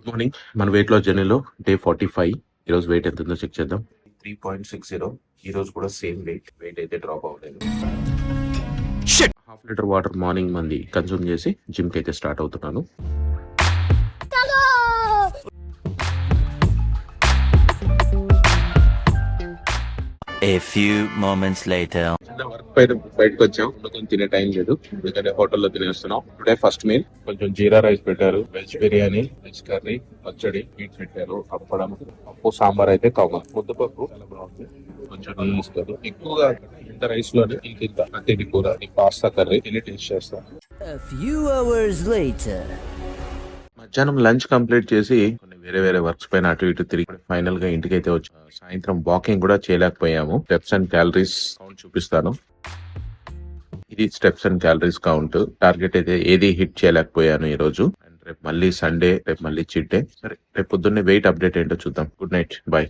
Good morning. మన weight loss జర్నీలో day 45. ఈరోజు వెయిట్ ఎంత ఉందో చెక్ చేద్దాం. 3.60. ఈ రోజు కూడా సేమ్ వెయిట్ అయితే డ్రాప్ అవ్వలేదు. హాఫ్ లీటర్ వాటర్ మార్నింగ్ మంది కన్సూమ్ చేసి జిమ్ కి అయితే స్టార్ట్ అవుతున్నాను. A few moments later. Work పైన బయటకు వచ్చాం. కొంచెం తినే టైం లేదు, ఎందుకంటే హోటల్లో తినేస్తున్నాం. టుడే ఫస్ట్ మీల్ కొంచెం జీరా రైస్ పెట్టారు, వెజ్ బిర్యానీ, వెజ్ కర్రీ, పచ్చడి, మీట్ పెట్టారు, అప్పడం, పప్పు, సాంబార్ అయితే కామన్. ముద్దపప్పు చాలా బాగుంది. కొంచెం నెయ్యి ఇస్తారు. ఎక్కువగా ఇంత రైస్ లోనే ఇంత అతిథి కూర, ఈ పాస్తా కర్రీ తిని టేస్ట్ చేస్తాం. A few hours later. మధ్యాహ్నం లంచ్ కంప్లీట్ చేసి కొన్ని వేరే వర్క్స్ పైన అటు ఇటు తిరిగి ఫైనల్ గా ఇంటికి అయితే వచ్చాం. సాయంత్రం వాకింగ్ కూడా చేయలేకపోయాము. స్టెప్స్ అండ్ క్యాలరీస్ కౌంట్ చూపిస్తాను. ఇది steps and calories count. Target అయితే ఏది హిట్ చేయలేకపోయాను ఈ రోజు. అండ్ రేపు మళ్ళీ సండే, రేపు మళ్ళీ చీట్ డే. సరే, రేపు పొద్దున్నే వెయిట్ అప్డేట్ ఏంటో చూద్దాం. Good night, bye.